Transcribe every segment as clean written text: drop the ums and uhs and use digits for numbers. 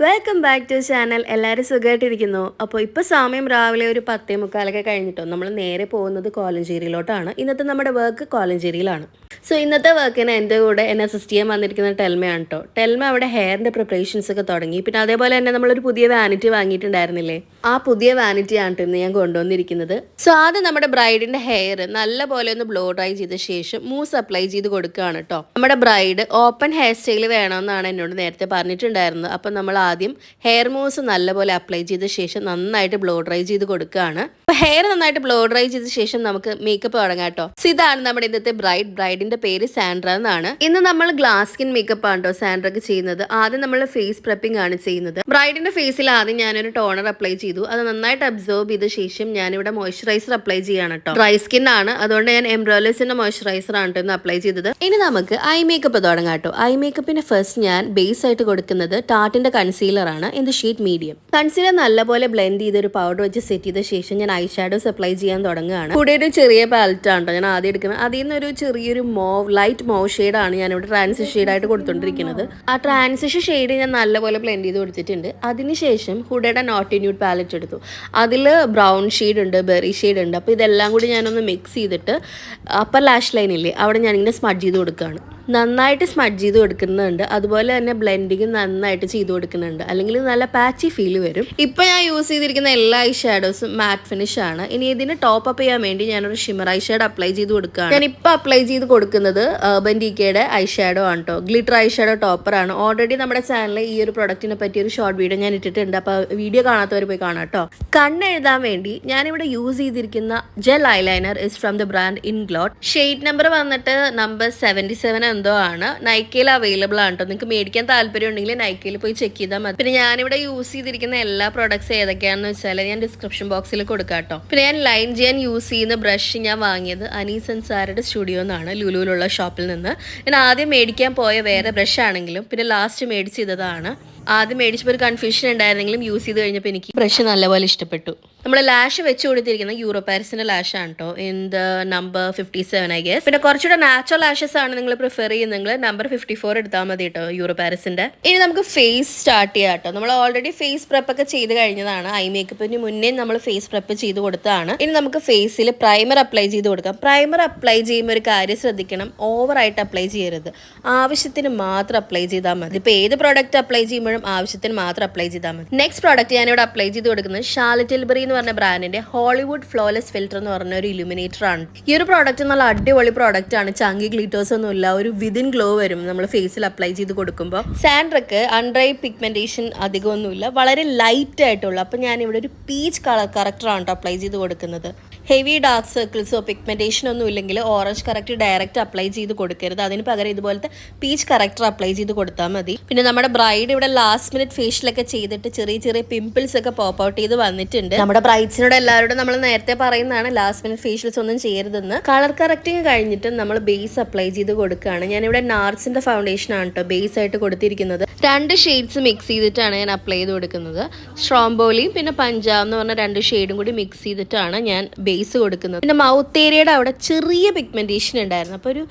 Welcome back to channel. എല്ലാവരും സുഖമായിട്ടിരിക്കുന്നു. അപ്പോൾ ഇപ്പോൾ സമയം രാവിലെ ഒരു 10:45 കഴിഞ്ഞിട്ടോ നമ്മൾ നേരെ പോകുന്നത് കോലഞ്ചേരിയിലോട്ടാണ്. ഇന്നത്തെ നമ്മുടെ വർക്ക് കോലഞ്ചേരിയിലാണ്. സോ ഇന്നത്തെ വർക്കിന് എൻ്റെ കൂടെ എന്നെ അസിസ്റ്റ് ചെയ്യാൻ വന്നിരിക്കുന്നത് ടെൽമയാണ് കേട്ടോ. ടെൽമ അവിടെ ഹെയറിൻ്റെ പ്രിപ്പറേഷൻസ് ഒക്കെ തുടങ്ങി. പിന്നെ അതേപോലെ തന്നെ നമ്മളൊരു പുതിയ വാനിറ്റി വാങ്ങിയിട്ടുണ്ടായിരുന്നില്ലേ, ആ പുതിയ വാനിറ്റി ആണ് ഇന്ന് ഞാൻ കൊണ്ടുവന്നിരിക്കുന്നത്. സോ ആദ്യം നമ്മുടെ ബ്രൈഡിൻ്റെ ഹെയർ നല്ലപോലെ ഒന്ന് ബ്ലോ ഡ്രൈ ചെയ്ത ശേഷം മൂസ് അപ്ലൈ ചെയ്ത് കൊടുക്കുകയാണ് കേട്ടോ. നമ്മുടെ ബ്രൈഡ് ഓപ്പൺ ഹെയർ സ്റ്റൈൽ വേണമെന്നാണ് എന്നോട് നേരത്തെ പറഞ്ഞിട്ടുണ്ടായിരുന്നത്. അപ്പം നമ്മൾ ആദ്യം ഹെയർ മൂസ് നല്ലപോലെ അപ്ലൈ ചെയ്ത ശേഷം നന്നായിട്ട് ബ്ലോ ഡ്രൈ ചെയ്ത് കൊടുക്കുകയാണ്. അപ്പോൾ ഹെയർ നന്നായിട്ട് ബ്ലോ ഡ്രൈ ചെയ്ത ശേഷം നമുക്ക് മേക്കപ്പ് തുടങ്ങാം കേട്ടോ. സോ ഇതാണ് നമ്മുടെ ഇന്നത്തെ ബ്രൈഡിന്റെ പേര് സാൻഡ്ര എന്നാണ്. ഇന്ന് നമ്മൾ ഗ്ലാസ് സ്കിൻ മേക്കപ്പ് ആണ് കേട്ടോ സാൻഡ്രക്ക് ചെയ്യുന്നത്. ആദ്യം നമ്മൾ ഫേസ് പ്രെപ്പിംഗ് ആണ് ചെയ്യുന്നത്. ബ്രൈഡിന്റെ ഫേസിൽ ആദ്യം ഞാനൊരു ടോണർ അപ്ലൈ ചെയ്തു. അത് നന്നായിട്ട് അബ്സോർബ് ചെയ്ത ശേഷം ഞാനിവിടെ മോയ്സ്ചറൈസർ അപ്ലൈ ചെയ്യാണ് കേട്ടോ. ഡ്രൈ സ്കിൻ ആണ്, അതുകൊണ്ട് ഞാൻ എംബ്രോലസിന്റെ മോയ്സ്ചറൈസർ ആണ് ഇന്ന് അപ്ലൈ ചെയ്തത്. ഇനി നമുക്ക് ഐ മേക്കപ്പ് തുടങ്ങാം കേട്ടോ. ഐ മേക്കപ്പിന് ഫസ്റ്റ് ഞാൻ ബേസ് ആയിട്ട് കൊടുക്കുന്നത് ടാർട്ടിന്റെ കൺസീലർ ആണ്, in the shade medium. Concealer നല്ലപോലെ ബ്ലെൻഡ് ചെയ്ത് ഒരു പൗഡർ വെച്ച് സെറ്റ് ചെയ്ത ശേഷം ഞാൻ ഐ ഷാഡോസ് അപ്ലൈ ചെയ്യാൻ തുടങ്ങുകയാണ്. കൂടെ ഒരു ചെറിയ പാലറ്റ് ആണ് കേട്ടോ ഞാൻ ആദ്യം എടുക്കുന്നത്. അതിൽ നിന്നൊരു ചെറിയൊരു ലൈറ്റ് മോവ് ഷെയ്ഡാണ് ഞാനിവിടെ ട്രാൻസിഷൻ ഷെയ്ഡായിട്ട് കൊടുത്തോണ്ടിരിക്കുന്നത്. ആ ട്രാൻസിഷൻ ഷെയ്ഡ് ഞാൻ നല്ലപോലെ ബ്ലെൻഡ് ചെയ്ത് കൊടുത്തിട്ടുണ്ട്. അതിനുശേഷം ഹുഡയുടെ നോട്ട് ന്യൂഡ് പാലറ്റ് എടുത്തു. അതിൽ ബ്രൗൺ ഷെയ്ഡ് ഉണ്ട്, ബെറി ഷെയ്ഡ് ഉണ്ട്. അപ്പോൾ ഇതെല്ലാം കൂടി ഞാനൊന്ന് മിക്സ് ചെയ്തിട്ട് അപ്പർ ലാഷ് ലൈനില്ലേ അവിടെ ഞാനിങ്ങനെ സ്മഡ്ജ് ചെയ്ത് കൊടുക്കുകയാണ്. നന്നായിട്ട് സ്മഡ്ജ് ചെയ്ത് കൊടുക്കുന്നുണ്ട്, അതുപോലെ തന്നെ ബ്ലെൻഡിങ് നന്നായിട്ട് ചെയ്ത് കൊടുക്കുന്നുണ്ട്, അല്ലെങ്കിൽ നല്ല പാച്ചി ഫീൽ വരും. ഇപ്പം ഞാൻ യൂസ് ചെയ്തിരിക്കുന്ന എല്ലാ ഐ ഷാഡോസും മാറ്റ് ഫിനിഷ് ആണ്. ഇനി ഇതിന് ടോപ്പ് അപ്പ് ചെയ്യാൻ വേണ്ടി ഞാനൊരു ഷിമർ ഐ ഷാഡോ അപ്ലൈ ചെയ്ത് കൊടുക്കുകയാണ്. ഞാൻ ഇപ്പം അപ്ലൈ ചെയ്ത് കൊടുക്കുന്നത് അർബൻ ഡിക്കയുടെ ഐ ഷാഡോ ആണ് കേട്ടോ. ഗ്ലിറ്റർ ഐ ഷാഡോ ടോപ്പർ ആണ്. ഓൾറെഡി നമ്മുടെ ചാനലിൽ ഈ ഒരു പ്രൊഡക്റ്റിനെ പറ്റി ഒരു ഷോർട്ട് വീഡിയോ ഞാൻ ഇട്ടിട്ടുണ്ട്. അപ്പോൾ വീഡിയോ കാണാത്തവർ പോയി കാണാം കേട്ടോ. കണ്ണെഴുതാൻ വേണ്ടി ഞാനിവിടെ യൂസ് ചെയ്തിരിക്കുന്ന gel eyeliner is from the brand Inglot. Shade number വന്നിട്ട് നമ്പർ 77 എന്തോ ആണ്. നൈക്കയിൽ അവൈലബിൾ ആണ് കേട്ടോ. നിങ്ങൾക്ക് മേടിക്കാൻ താല്പര്യം ഉണ്ടെങ്കിൽ നൈക്കയിൽ പോയി ചെക്ക് ചെയ്താൽ മതി. പിന്നെ ഞാനിവിടെ യൂസ് ചെയ്തിരിക്കുന്ന എല്ലാ പ്രോഡക്ട്സ് ഏതൊക്കെയാണെന്ന് വെച്ചാൽ ഞാൻ ഡിസ്ക്രിപ്ഷൻ ബോക്സിൽ കൊടുക്കാം കേട്ടോ. പിന്നെ ഞാൻ ലൈൻ ചെയ്യാൻ യൂസ് ചെയ്യുന്ന ബ്രഷ് ഞാൻ വാങ്ങിയത് അനീസ് അൻസാരുടെ സ്റ്റുഡിയോ എന്നാണ്, ലുലുവിലുള്ള ഷോപ്പിൽ നിന്ന്. ഞാൻ ആദ്യം മേടിക്കാൻ പോയ വേറെ ബ്രഷ് ആണെങ്കിലും പിന്നെ ലാസ്റ്റ് മേടിച്ചതാണ്. ആദ്യം മേടിച്ചപ്പോൾ ഒരു കൺഫ്യൂഷൻ ഉണ്ടായിരുന്നെങ്കിലും യൂസ് ചെയ്ത് കഴിഞ്ഞപ്പോൾ എനിക്ക് ബ്രഷ് നല്ലപോലെ ഇഷ്ടപ്പെട്ടു. നമ്മൾ ലാഷ് വെച്ച് കൊടുത്തിരിക്കുന്ന യൂറോ പാരിസിന്റെ ലാഷ് ആണ് കേട്ടോ, in the number 57 I guess. പിന്നെ കുറച്ചുകൂടെ നാച്ചുറൽ ലാഷസ് ആണ് നിങ്ങൾ പ്രിഫർ ചെയ്യുന്നെങ്കിൽ നമ്പർ 54 എടുത്താൽ മതി കേട്ടോ യൂറോ പാരിസിന്റെ. ഇനി നമുക്ക് ഫേസ് സ്റ്റാർട്ട് ചെയ്യാം കേട്ടോ. നമ്മൾ ഓൾറെഡി ഫേസ് പ്രെപ്പ് ഒക്കെ ചെയ്ത് കഴിഞ്ഞതാണ്. ഐ മേക്കപ്പിന് മുന്നേ നമ്മൾ ഫേസ് പ്രെപ്പ് ചെയ്ത് കൊടുത്തതാണ്. ഇനി നമുക്ക് ഫേസിൽ പ്രൈമർ അപ്ലൈ ചെയ്ത് കൊടുക്കാം. പ്രൈമർ അപ്ലൈ ചെയ്യുമ്പോൾ ഒരു കാര്യം ശ്രദ്ധിക്കണം, ഓവറായിട്ട് അപ്ലൈ ചെയ്യരുത്. ആവശ്യത്തിന് മാത്രം അപ്ലൈ ചെയ്താൽ മതി. ഇപ്പോൾ ഏത് പ്രോഡക്റ്റ് അപ്ലൈ ചെയ്യുമ്പോഴും ആവശ്യത്തിന് മാത്രം അപ്ലൈ ചെയ്താൽ മതി. നെക്സ്റ്റ് പ്രോഡക്റ്റ് ഞാനിവിടെ അപ്ലൈ ചെയ്ത് കൊടുക്കുന്നത് ഷാർലറ്റ് ടിൽബറി എന്ന് പറഞ്ഞ ബ്രാൻഡിന്റെ ഹോളിവുഡ് ഫ്ലോലെസ് ഫിൽറ്റർ എന്ന് പറഞ്ഞ ഒരു ഇലുമിനേറ്റർ ആണ്. ഈ ഒരു പ്രോഡക്റ്റ് നല്ല അടിപൊളി പ്രോഡക്റ്റ് ആണ്. ചങ്കി ഗ്ലിറ്റേഴ്സ് ഒന്നും ഇല്ല, ഒരു വിതിൻ ഗ്ലോ വരും നമ്മൾ ഫേസിൽ അപ്ലൈ ചെയ്ത് കൊടുക്കുമ്പോൾ. സാൻഡ്രക്ക് അൺഡ്രൈ പിഗ്മെന്റേഷൻ അധികമൊന്നുമില്ല, വളരെ ലൈറ്റ് ആയിട്ടുള്ള. അപ്പം ഞാനിവിടെ ഒരു പീച്ച് കളർ കറക്റ്ററാണ് അപ്ലൈ ചെയ്ത് കൊടുക്കുന്നത്. ഹെവി ഡാർക്ക് സർക്കിൾസോ പിഗ്മെന്റേഷൻ ഒന്നും ഇല്ലെങ്കിൽ ഓറഞ്ച് കറക്റ്റ് ഡയറക്റ്റ് അപ്ലൈ ചെയ്ത് കൊടുക്കരുത്. അതിന് പകരം ഇതുപോലത്തെ പീച്ച് കറക്റ്റർ അപ്ലൈ ചെയ്ത് കൊടുത്താൽ മതി. പിന്നെ നമ്മുടെ ബ്രൈഡ് ഇവിടെ ലാസ്റ്റ് മിനിറ്റ് ഫേഷ്യലൊക്കെ ചെയ്തിട്ട് ചെറിയ ചെറിയ പിമ്പിൾസ് ഒക്കെ പോപ്പ് ഔട്ട് ചെയ്ത് വന്നിട്ടുണ്ട്. നമ്മുടെ ബ്രൈഡ്സിനോട് എല്ലാവരോടും നമ്മൾ നേരത്തെ പറയുന്നതാണ് ലാസ്റ്റ് മിനിറ്റ് ഫേഷ്യൽസ് ഒന്നും ചെയ്യരുതെന്ന്. കളർ കറക്റ്റിങ് കഴിഞ്ഞിട്ട് നമ്മൾ ബേസ് അപ്ലൈ ചെയ്ത് കൊടുക്കുകയാണ്. ഞാനിവിടെ നാർസിന്റെ ഫൗണ്ടേഷൻ ആണ് കേട്ടോ ബേസ് ആയിട്ട് കൊടുത്തിരിക്കുന്നത്. 2 ഷെയ്ഡ്സ് മിക്സ് ചെയ്തിട്ടാണ് ഞാൻ അപ്ലൈ ചെയ്ത് കൊടുക്കുന്നത്. സ്ട്രോംബോളിയും പിന്നെ പഞ്ചാബ് എന്ന് പറഞ്ഞ 2 ഷെയ്ഡും കൂടി മിക്സ് ചെയ്തിട്ടാണ് ഞാൻ ബേസ് കൊടുക്കുന്നത്. പിന്നെ മൗത്ത് ഏരിയയുടെ അവിടെ ചെറിയ പിഗ്മെന്റേഷൻ ഉണ്ടായിരുന്നു. അപ്പോൾ ഒരു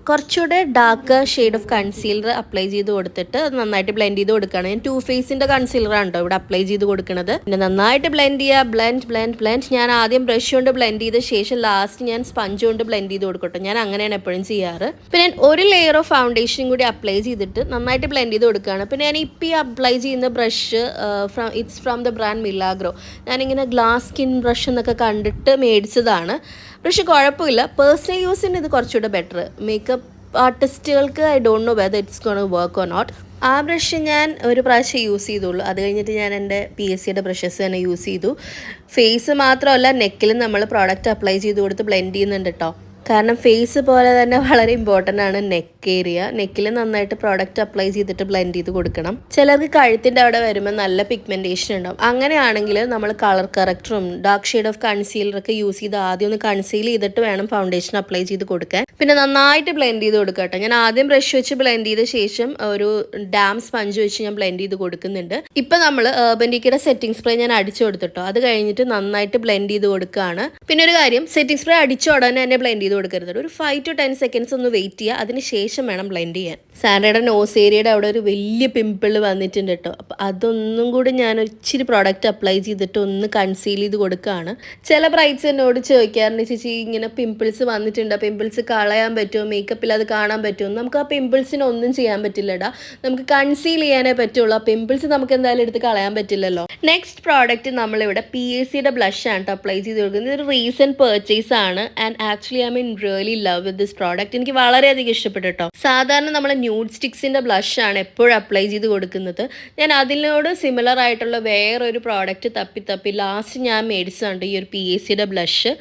കുറച്ചുകൂടെ dark shade of concealer apply ചെയ്ത് കൊടുത്തിട്ട് നന്നായിട്ട് ബ്ലെൻഡ് ചെയ്ത് കൊടുക്കുകയാണ്. ഞാൻ 2 ഫേസിന്റെ കൺസീലർ ആണ് കേട്ടോ ഇവിടെ അപ്ലൈ ചെയ്ത് കൊടുക്കുന്നത്. പിന്നെ നന്നായിട്ട് ബ്ലെൻഡ് ചെയ്യുക, ബ്ലെൻഡ്. ഞാൻ ആദ്യം ബ്രഷ് കൊണ്ട് ബ്ലെൻഡ് ചെയ്ത ശേഷം ലാസ്റ്റ് ഞാൻ സ്പഞ്ച് കൊണ്ട് ബ്ലെൻഡ് ചെയ്ത് കൊടുക്കട്ടെ. ഞാൻ അങ്ങനെയാണ് എപ്പോഴും ചെയ്യാറ്. പിന്നെ ഞാൻ ഒരു ലെയർ ഓഫ് ഫൗണ്ടേഷൻ കൂടി അപ്ലൈ ചെയ്തിട്ട് നന്നായിട്ട് ബ്ലെൻഡ് ചെയ്ത് കൊടുക്കുകയാണ്. പിന്നെ ഞാൻ ഇപ്പോൾ ഈ അപ്ലൈ ചെയ്യുന്ന brush it's from the brand Milagro. ഞാനിങ്ങനെ ഗ്ലാസ് സ്കിൻ ബ്രഷ് എന്നൊക്കെ കണ്ടിട്ട് മേടിച്ചതാണ്. പക്ഷെ കുഴപ്പമില്ല, പേഴ്സണൽ യൂസിന് ഇത് കുറച്ചുകൂടെ ബെറ്റർ. മേക്കപ്പ് ആർട്ടിസ്റ്റുകൾക്ക് I don't know whether it's gonna work or not. ആ ബ്രഷ് ഞാൻ ഒരു പ്രാവശ്യം യൂസ് ചെയ്തുള്ളൂ. അത് കഴിഞ്ഞിട്ട് ഞാൻ എൻ്റെ PSCയുടെ ബ്രഷസ് തന്നെ യൂസ് ചെയ്തു. ഫേസ് മാത്രമല്ല നെക്കിലും നമ്മൾ പ്രോഡക്റ്റ് അപ്ലൈ ചെയ്ത് കൊടുത്ത് ബ്ലെൻഡ് ചെയ്യുന്നുണ്ട് കേട്ടോ. കാരണം ഫേസ് പോലെ തന്നെ വളരെ ഇമ്പോർട്ടൻ്റ് ആണ് നെക്ക് ഏരിയ. നെക്കിൽ നന്നായിട്ട് പ്രോഡക്റ്റ് അപ്ലൈ ചെയ്തിട്ട് ബ്ലെൻഡ് ചെയ്ത് കൊടുക്കണം. ചിലർക്ക് കഴുത്തിൻ്റെ അവിടെ വരുമ്പോൾ നല്ല പിഗ്മെന്റേഷൻ ഉണ്ടാവും. അങ്ങനെയാണെങ്കിൽ നമ്മൾ കളർ കറക്റ്ററും ഡാർക്ക് ഷെയ്ഡ് ഓഫ് കൺസീലറൊക്കെ യൂസ് ചെയ്ത് ആദ്യം ഒന്ന് കൺസീൽ ചെയ്തിട്ട് വേണം ഫൗണ്ടേഷൻ അപ്ലൈ ചെയ്ത് കൊടുക്കാൻ. പിന്നെ നന്നായിട്ട് ബ്ലെൻഡ് ചെയ്ത് കൊടുക്കുക കേട്ടോ. ഞാൻ ആദ്യം ബ്രഷ് വെച്ച് ബ്ലെൻഡ് ചെയ്ത ശേഷം ഒരു ഡാം സ്പഞ്ച് വെച്ച് ഞാൻ ബ്ലെൻഡ് ചെയ്ത് കൊടുക്കുന്നുണ്ട്. ഇപ്പം നമ്മൾ അർബൻ ഡിക്കയുടെ സെറ്റിംഗ് സ്പ്രേ ഞാൻ അടിച്ചു കൊടുത്തിട്ടോ. അത് കഴിഞ്ഞിട്ട് നന്നായിട്ട് ബ്ലെൻഡ് ചെയ്ത് കൊടുക്കുകയാണ്. പിന്നെ ഒരു കാര്യം, സെറ്റിംഗ് സ്പ്രേ അടിച്ച ഉടനെ തന്നെ ബ്ലെൻഡ് ചെയ്ത് കൊടുക്കരുത്. ഒരു 5 to 10 seconds ഒന്ന് വെയിറ്റ് ചെയ്യുക. അതിന് ശേഷം വേണം ബ്ലെൻഡ് ചെയ്യാൻ. സാൻഡയുടെ നോസ് ഏരിയയുടെ അവിടെ ഒരു വലിയ പിമ്പിൾ വന്നിട്ടുണ്ട് കേട്ടോ. അപ്പോൾ അതൊന്നും കൂടി ഞാൻ ഇച്ചിരി പ്രോഡക്റ്റ് അപ്ലൈ ചെയ്തിട്ട് ഒന്ന് കൺസീൽ ചെയ്ത് കൊടുക്കുകയാണ്. ചില ബ്രൈറ്റ്സ് എന്നോട് ചോദിക്കാറുണ്ട്, ചേച്ചി ഇങ്ങനെ പിമ്പിൾസ് വന്നിട്ടുണ്ട്, പിമ്പിൾസ് കളയാൻ പറ്റുമോ, മേക്കപ്പിൽ അത് കാണാൻ പറ്റുമോ? നമുക്ക് ആ പിമ്പിൾസിന് ഒന്നും ചെയ്യാൻ പറ്റില്ലടാ, നമുക്ക് കൺസീൽ ചെയ്യാനേ പറ്റുള്ളൂ. ആ പിമ്പിൾസ് നമുക്ക് എന്തായാലും എടുത്ത് കളയാൻ പറ്റില്ലല്ലോ. നെക്സ്റ്റ് പ്രോഡക്റ്റ് നമ്മളിവിടെ PACയുടെ ബ്ലഷ് ആണ് കേട്ടോ അപ്ലൈ ചെയ്ത് കൊടുക്കുന്നത്. ഇതൊരു റീസെൻറ്റ് പർച്ചേസ് ആണ് and actually I mean really love with this product. എനിക്ക് വളരെയധികം ഇഷ്ടപ്പെട്ടു കേട്ടോ. സാധാരണ നമ്മൾ ന്യൂഡ് സ്റ്റിക്സിൻ്റെ ബ്ലഷ് ആണ് എപ്പോഴും അപ്ലൈ ചെയ്ത് കൊടുക്കുന്നത്. ഞാൻ അതിനോട് സിമിലർ ആയിട്ടുള്ള വേറൊരു പ്രോഡക്റ്റ് തപ്പി ലാസ്റ്റ് ഞാൻ മേടിച്ചതുണ്ട് ഈ ഒരു PACയുടെ ബ്ലഷ്.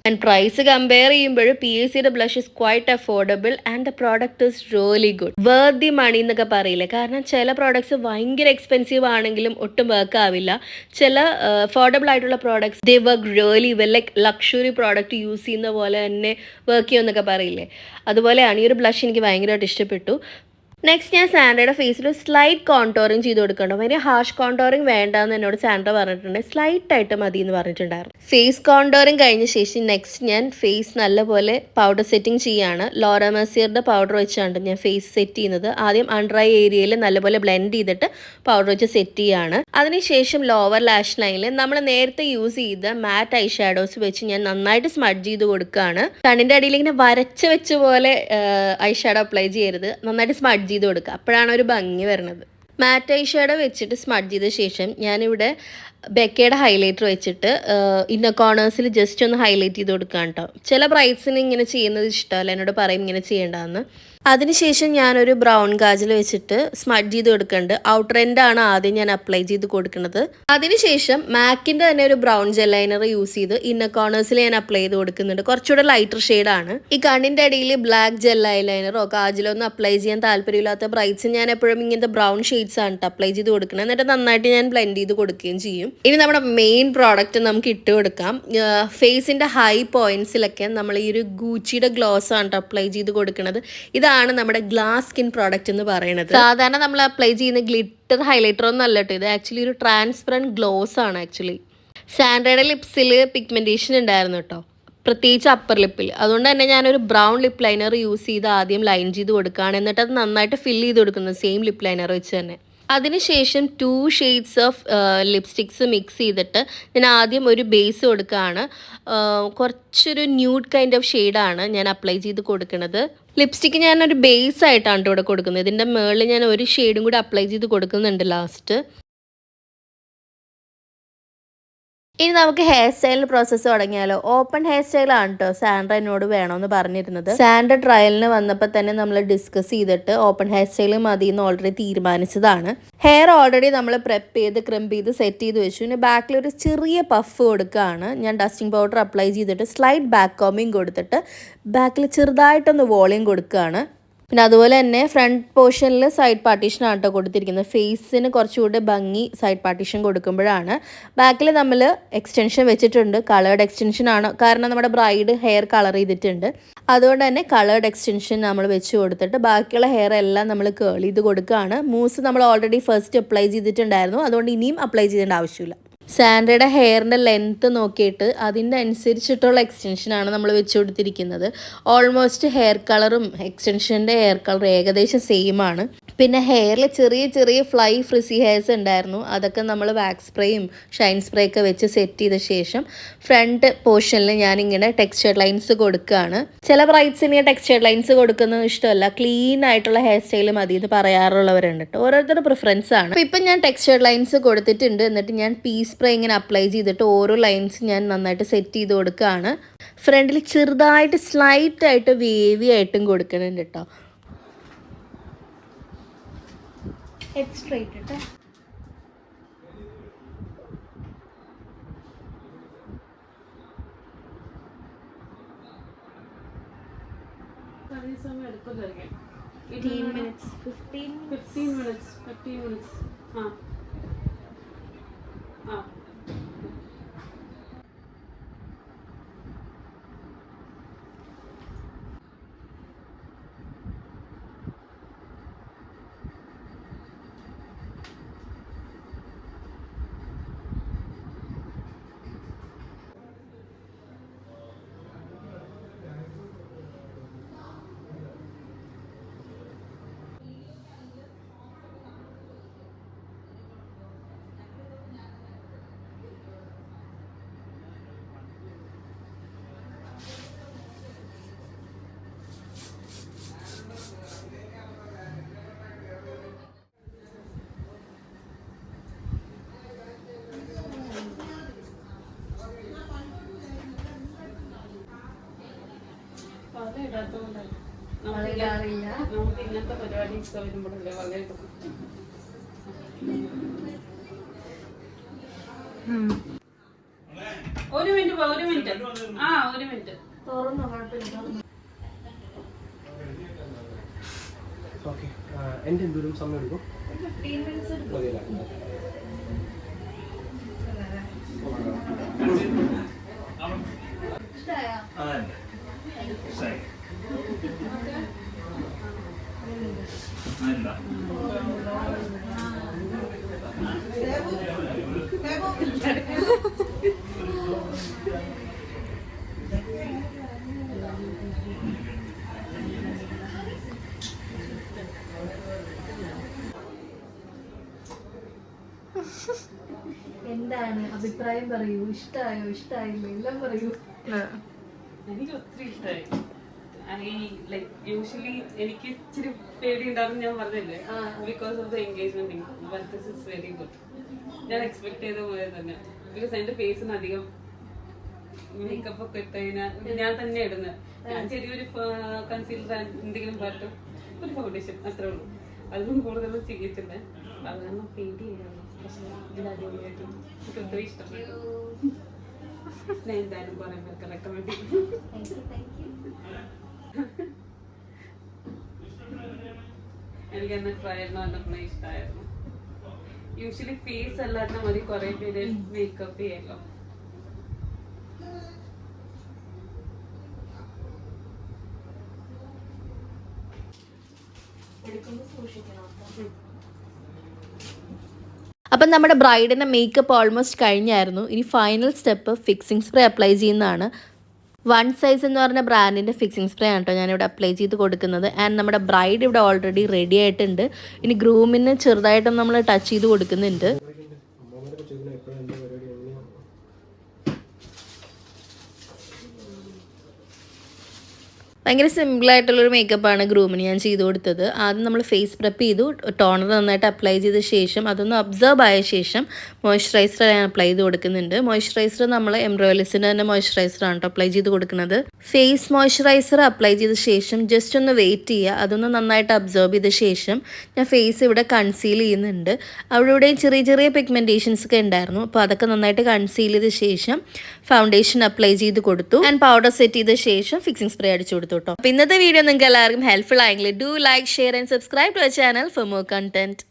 ആൻഡ് പ്രൈസ് കമ്പയർ ചെയ്യുമ്പോൾ PACയുടെ blush is quite affordable and the product is really good. Worth the money എന്നൊക്കെ പറയില്ലേ, കാരണം ചില പ്രോഡക്ട്സ് ഭയങ്കര എക്സ്പെൻസീവ് ആണെങ്കിലും ഒട്ടും വർക്ക് ആവില്ല. ചില അഫോർഡബിൾ ആയിട്ടുള്ള പ്രോഡക്ട്സ് ദേ work really well, like luxury product use ചെയ്യുന്ന പോലെ തന്നെ വർക്ക് ചെയ്യുമെന്നൊക്കെ പറയില്ലേ, അതുപോലെയാണ് ഈ ഒരു ബ്ലഷ്. എനിക്ക് ഭയങ്കരമായിട്ട് ഇഷ്ടപ്പെട്ടു. നെക്സ്റ്റ് ഞാൻ സാൻഡയുടെ ഫേസിൽ സ്ലൈറ്റ് കോൺടോറിങ് ചെയ്ത് കൊടുക്കണ്ടോ. വലിയ ഹാഷ് കോൺടോറിങ് വേണ്ടെന്ന് എന്നോട് സാൻഡ പറഞ്ഞിട്ടുണ്ട്, സ്ലൈറ്റ് ആയിട്ട് മതി എന്ന് പറഞ്ഞിട്ടുണ്ടായിരുന്നു. ഫേസ് കോൺടോറിങ് കഴിഞ്ഞ ശേഷം നെക്സ്റ്റ് ഞാൻ ഫേസ് നല്ലപോലെ പൗഡർ സെറ്റിംഗ് ചെയ്യാണ്. ലോറ മെർസിയറുടെ പൗഡർ വെച്ചാണ് ഞാൻ ഫേസ് സെറ്റ് ചെയ്യുന്നത്. ആദ്യം അണ്ടർ ഐ ഏരിയയിൽ നല്ലപോലെ ബ്ലെൻഡ് ചെയ്തിട്ട് പൗഡർ വെച്ച് സെറ്റ് ചെയ്യാണ്. അതിനുശേഷം ലോവർ ലാഷ് ലൈനിൽ നമ്മൾ നേരത്തെ യൂസ് ചെയ്ത മാറ്റ് ഐ ഷാഡോസ് വെച്ച് ഞാൻ നന്നായിട്ട് സ്മഡ്ജ് ചെയ്ത് കൊടുക്കുകയാണ്. കണ്ണിൻ്റെ അടിയിൽ ഇങ്ങനെ വരച്ച് വെച്ച പോലെ ഐ ഷാഡോ അപ്ലൈ ചെയ്യരുത്, നന്നായിട്ട് സ്മഡ്ജ് ചെയ്ത് കൊടുക്കുക, അപ്പോഴാണ് ഒരു ഭംഗി വരുന്നത്. മാറ്റ് ഐ ഷാഡോ വെച്ചിട്ട് സ്മഡ്ജ് ചെയ്ത ശേഷം ഞാനിവിടെ ബെക്കയുടെ ഹൈലൈറ്റർ വെച്ചിട്ട് ഇന്നർ കോർണേഴ്സിൽ ജസ്റ്റ് ഒന്ന് ഹൈലൈറ്റ് ചെയ്ത് കൊടുക്കാം കേട്ടോ. ചില ബ്രൈറ്റ്സിന് ഇങ്ങനെ ചെയ്യുന്നത് ഇഷ്ടമല്ല, എന്നോട് പറയും ഇങ്ങനെ ചെയ്യേണ്ടതെന്ന്. അതിനുശേഷം ഞാനൊരു ബ്രൗൺ കാജൽ വെച്ചിട്ട് സ്മഡ്ജ് ചെയ്ത് കൊടുക്കുന്നുണ്ട്. ഔട്ടർ എൻഡാണ് ആദ്യം ഞാൻ അപ്ലൈ ചെയ്ത് കൊടുക്കുന്നത്. അതിനുശേഷം മാക്കിൻ്റെ തന്നെ ഒരു ബ്രൗൺ ജെൽ ലൈനർ യൂസ് ചെയ്ത് ഇന്നർ കോർണേഴ്സിൽ ഞാൻ അപ്ലൈ ചെയ്ത് കൊടുക്കുന്നുണ്ട്. കുറച്ചുകൂടെ ലൈറ്റർ ഷെയ്ഡാണ്. ഈ കണ്ണിൻ്റെ അടിയിൽ ബ്ലാക്ക് ജെൽ ലൈനറോ കാജലോ ഒന്നും അപ്ലൈ ചെയ്യാൻ താല്പര്യമില്ലാത്ത ബ്രൈറ്റ്സ് ഞാൻ എപ്പോഴും ഇങ്ങനത്തെ ബ്രൗൺ ഷെയ്ഡ്സ് ആണ് അപ്ലൈ ചെയ്ത് കൊടുക്കുന്നത്. എന്നിട്ട് നന്നായിട്ട് ഞാൻ ബ്ലെൻഡ് ചെയ്ത് കൊടുക്കുകയും ചെയ്യും. ഇനി നമ്മുടെ മെയിൻ പ്രോഡക്റ്റ് നമുക്ക് ഇട്ട് കൊടുക്കാം. ഫേസിൻ്റെ ഹൈ പോയിന്റ്സിലൊക്കെ നമ്മൾ ഈ ഒരു ഗൂച്ചിയുടെ ഗ്ലോസ് ആണ് അപ്ലൈ ചെയ്ത് കൊടുക്കുന്നത്. ഇതാണ് നമ്മുടെ ഗ്ലാസ് സ്കിൻ പ്രോഡക്റ്റ് എന്ന് പറയുന്നത്. സാധാരണ നമ്മൾ അപ്ലൈ ചെയ്യുന്ന ഗ്ലിറ്റർ ഹൈലൈറ്റർ ഒന്നും അല്ല കേട്ടോ, ഇത് ആക്ച്വലി ഒരു ട്രാൻസ്പെറൻറ്റ് ഗ്ലോസ് ആണ്. ആക്ച്വലി സാൻഡയുടെ ലിപ്സിൽ പിഗ്മെന്റേഷൻ ഉണ്ടായിരുന്നു കേട്ടോ, പ്രത്യേകിച്ച് അപ്പർ ലിപ്പിൽ. അതുകൊണ്ട് തന്നെ ഞാനൊരു ബ്രൗൺ ലിപ്പ് ലൈനർ യൂസ് ചെയ്ത് ആദ്യം ലൈൻ ചെയ്ത് കൊടുക്കുകയാണ്. എന്നിട്ട് അത് നന്നായിട്ട് ഫില്ല് ചെയ്ത് കൊടുക്കുന്നത് സെയിം ലിപ്പ് ലൈനർ വെച്ച് തന്നെ. അതിനുശേഷം 2 ഷെയ്ഡ്സ് ഓഫ് ലിപ്സ്റ്റിക്സ് മിക്സ് ചെയ്തിട്ട് ഞാൻ ആദ്യം ഒരു ബേസ് കൊടുക്കുകയാണ്. കുറച്ചൊരു ന്യൂഡ് കൈൻഡ് ഓഫ് ഷെയ്ഡാണ് ഞാൻ അപ്ലൈ ചെയ്ത് കൊടുക്കുന്നത്. ലിപ്സ്റ്റിക്ക് ഞാനൊരു ബേസ് ആയിട്ടാണ് ഇവിടെ കൊടുക്കുന്നത്. ഇതിൻ്റെ മുകളിൽ ഞാൻ ഒരു ഷെയ്ഡും കൂടി അപ്ലൈ ചെയ്ത് കൊടുക്കുന്നുണ്ട് ലാസ്റ്റ്. ഇനി നമുക്ക് ഹെയർ സ്റ്റൈലിന് പ്രോസസ്സ് തുടങ്ങിയാലോ. ഓപ്പൺ ഹെയർ സ്റ്റൈലാണ് കേട്ടോ സാൻഡ്ര എന്നോട് വേണമെന്ന് പറഞ്ഞിരുന്നത്. സാൻഡ്ര ട്രയലിന് വന്നപ്പോൾ തന്നെ നമ്മൾ ഡിസ്കസ് ചെയ്തിട്ട് ഓപ്പൺ ഹെയർ സ്റ്റൈൽ മതി എന്ന് ഓൾറെഡി തീരുമാനിച്ചതാണ്. ഹെയർ ഓൾറെഡി നമ്മൾ പ്രെപ്പ് ചെയ്ത് ക്രിംപ് ചെയ്ത് സെറ്റ് ചെയ്ത് വെച്ചു. പിന്നെ ബാക്കിൽ ഒരു ചെറിയ പഫ് കൊടുക്കുകയാണ്. ഞാൻ ഡസ്റ്റിംഗ് പൗഡർ അപ്ലൈ ചെയ്തിട്ട് സ്ലൈറ്റ് ബാക്ക് കോമിങ് കൊടുത്തിട്ട് ബാക്കിൽ ചെറുതായിട്ടൊന്ന് വോളിയം കൊടുക്കുകയാണ്. പിന്നെ അതുപോലെ തന്നെ ഫ്രണ്ട് പോർഷനിൽ സൈഡ് പാർട്ടീഷൻ ആട്ടോ കൊടുത്തിരിക്കുന്നത്. ഫേസിന് കുറച്ചുകൂടെ ഭംഗി സൈഡ് പാർട്ടീഷൻ കൊടുക്കുമ്പോഴാണ്. ബാക്കിൽ നമ്മൾ എക്സ്റ്റൻഷൻ വെച്ചിട്ടുണ്ട്, കളേർഡ് എക്സ്റ്റൻഷൻ ആണ്, കാരണം നമ്മുടെ ബ്രൈഡ് ഹെയർ കളർ ചെയ്തിട്ടുണ്ട്. അതുകൊണ്ട് തന്നെ കളേർഡ് എക്സ്റ്റൻഷൻ നമ്മൾ വെച്ച് കൊടുത്തിട്ട് ബാക്കിയുള്ള ഹെയർ എല്ലാം നമ്മൾ കേൾ ചെയ്ത് കൊടുക്കുകയാണ്. മൂസ് നമ്മൾ ഓൾറെഡി ഫസ്റ്റ് അപ്ലൈ ചെയ്തിട്ടുണ്ടായിരുന്നു, അതുകൊണ്ട് ഇനിയും അപ്ലൈ ചെയ്യേണ്ട ആവശ്യമില്ല. സാൻഡയുടെ ഹെയറിൻ്റെ ലെങ്ത്ത് നോക്കിയിട്ട് അതിൻ്റെ അനുസരിച്ചിട്ടുള്ള എക്സ്റ്റൻഷനാണ് നമ്മൾ വെച്ച് കൊടുത്തിരിക്കുന്നത്. ഓൾമോസ്റ്റ് ഹെയർ കളറും എക്സ്റ്റൻഷൻ്റെ ഹെയർ കളറും ഏകദേശം സെയിം ആണ്. പിന്നെ ഹെയറിൽ ചെറിയ ചെറിയ ഫ്ലൈ ഫ്രിസി ഹെയർസ് ഉണ്ടായിരുന്നു, അതൊക്കെ നമ്മൾ വാക്സ് സ്പ്രേയും ഷൈൻ സ്പ്രേ ഒക്കെ വെച്ച് സെറ്റ് ചെയ്ത ശേഷം ഫ്രണ്ട് പോർഷനിൽ ഞാനിങ്ങനെ ടെക്സ്ചർ ലൈൻസ് കൊടുക്കുകയാണ്. ചില ബ്രൈറ്റ്സിന് ടെക്സ്ചർ ലൈൻസ് കൊടുക്കുന്നത് ഇഷ്ടമല്ല, ക്ലീൻ ആയിട്ടുള്ള ഹെയർ സ്റ്റൈൽ മതി എന്ന് പറയാറുള്ളവരുണ്ട് കേട്ടോ, ഓരോരുത്തരുടെ പ്രിഫറൻസ് ആണ്. അപ്പോൾ ഇപ്പം ഞാൻ ടെക്സ്ചർ ലൈൻസ് കൊടുത്തിട്ടുണ്ട്. എന്നിട്ട് ഞാൻ സ്പ്രേ ഇങ്ങനെ അപ്ലൈ ചെയ്തിട്ട് ഓരോ ലൈൻസ് ഞാൻ നന്നായിട്ട് സെറ്റ് ചെയ്ത് കൊടുക്കുകയാണ്. ഫ്രണ്ടിൽ ചെറുതായിട്ട് സ്ലൈറ്റ് ആയിട്ട് വേവി ആയിട്ടും കൊടുക്കുന്നുണ്ട് കേട്ടോ. സ്ട്രൈറ്റ് കേട്ടോ. സമയം എടുക്കുമായിരിക്കും. 15 minutes. ആ ആ ഇല്ലാത്തതുകൊണ്ടാണ് നമുക്ക് ഇങ്ങനത്തെ പരിപാടി വരുമ്പോഴല്ലേ വളരെ ഒരു മിനിറ്റ് ഒരു മിനിറ്റ് ഒരു മിനിറ്റ് ഓക്കെ എൻ്റെ എന്തോരം സമയം എടുക്കും മതിയല്ലേ എന്താണ് അഭിപ്രായം പറയൂ, ഇഷ്ടായോ ഇഷ്ടായില്ലേ എല്ലാം പറയൂ. എനിക്ക് ഒത്തിരി ഇഷ്ടമായി. യൂഷ്വലി എനിക്ക് ഇച്ചിരി പേടി ഉണ്ടാവും ഞാൻ പറഞ്ഞില്ലേ, because of the engagement. But this is very good. ഞാൻ എക്സ്പെക്ട് ചെയ്ത പോലെ തന്നെ. ബിക്കോസ് എന്റെ ഫേസിന് അധികം മേക്കപ്പ് ഒക്കെ ഇട്ട് കഴിഞ്ഞാൽ ഞാൻ തന്നെ ഇടുന്നത്. ഞാൻ ചെറിയൊരു കൺസീലർ എന്തെങ്കിലും പറ്റും, ഒരു ഫൗണ്ടേഷൻ അത്രേ ഉള്ളൂ. അതിലും കൂടുതലൊന്നും ചെയ്യത്തില്ല. അതാണ് പേടിയാണ്. പക്ഷെ ഇതിലടിപൊളിയായിട്ട് എനിക്ക് ഒത്തിരി ഇഷ്ടപ്പെട്ടു. ഞാൻ എന്തായാലും കുറെ പേർക്ക് റെക്കമെൻഡ് ചെയ്യും. എനിക്ക് എന്നെ ട്രയൽ വന്നപ്പോഴേ ഇഷ്ടമായിരുന്നു. യൂഷ്വലി ഫേസ് അല്ലാത്ത മതി കുറെ പേര് മേക്കപ്പ് ചെയ്യല്ലോ. അപ്പം നമ്മുടെ ബ്രൈഡിൻ്റെ മേക്കപ്പ് ഓൾമോസ്റ്റ് കഴിഞ്ഞായിരുന്നു. ഇനി final step fixing spray apply ചെയ്യുന്നതാണ്. 1 സൈസ് എന്ന് പറഞ്ഞ ബ്രാൻഡിൻ്റെ ഫിക്സിംഗ് സ്പ്രേ ആണ് കേട്ടോ ഞാനിവിടെ അപ്ലൈ ചെയ്ത് കൊടുക്കുന്നത്. ആൻഡ് നമ്മുടെ ബ്രൈഡ് ഇവിടെ ഓൾറെഡി റെഡി ആയിട്ടുണ്ട്. ഇനി ഗ്രൂമിന് ചെറുതായിട്ടും നമ്മൾ ടച്ച് ചെയ്ത് കൊടുക്കുന്നുണ്ട്. ഭയങ്കര സിമ്പിളായിട്ടുള്ളൊരു മേക്കപ്പാണ് ഗ്രൂമിന് ഞാൻ ചെയ്ത് കൊടുത്തത്. ആദ്യം നമ്മൾ ഫേസ് പ്രെപ്പ് ചെയ്തു, ടോണർ നന്നായിട്ട് അപ്ലൈ ചെയ്ത ശേഷം അതൊന്ന് ഒബ്സർവ് ആയ ശേഷം മോയ്സ്ചറൈസർ ഞാൻ അപ്ലൈ ചെയ്ത് കൊടുക്കുന്നുണ്ട്. മോയ്സ്ചറൈസർ നമ്മൾ എംബ്രോയിലിസിൻ്റെ തന്നെ മോയ്സ്ചറൈസറാണ് കേട്ടോ അപ്ലൈ ചെയ്ത് കൊടുക്കുന്നത്. ഫേസ് മോയ്സ്ചറൈസർ അപ്ലൈ ചെയ്ത ശേഷം ജസ്റ്റ് ഒന്ന് വെയിറ്റ് ചെയ്യുക. അതൊന്ന് നന്നായിട്ട് അബ്സോർബ് ചെയ്ത ശേഷം ഞാൻ ഫേസ് ഇവിടെ കൺസീൽ ചെയ്യുന്നുണ്ട്. അവിടെ ഇവിടെ ചെറിയ ചെറിയ പിഗ്മെൻറ്റേഷൻസ് ഒക്കെ ഉണ്ടായിരുന്നു. അപ്പോൾ അതൊക്കെ നന്നായിട്ട് കൺസീൽ ചെയ്ത ശേഷം ഫൗണ്ടേഷൻ അപ്ലൈ ചെയ്ത് കൊടുത്തു. ആൻഡ് പൗഡർ സെറ്റ് ചെയ്ത ശേഷം ഫിക്സിംഗ് സ്പ്രേ അടിച്ചു കൊടുത്തു. അപ്പോൾ ഇന്നത്തെ വീഡിയോ നിങ്ങൾക്ക് എല്ലാവർക്കും ഹെൽപ്ഫുൾ ആയെങ്കിൽ do like, share and subscribe to our channel for more content.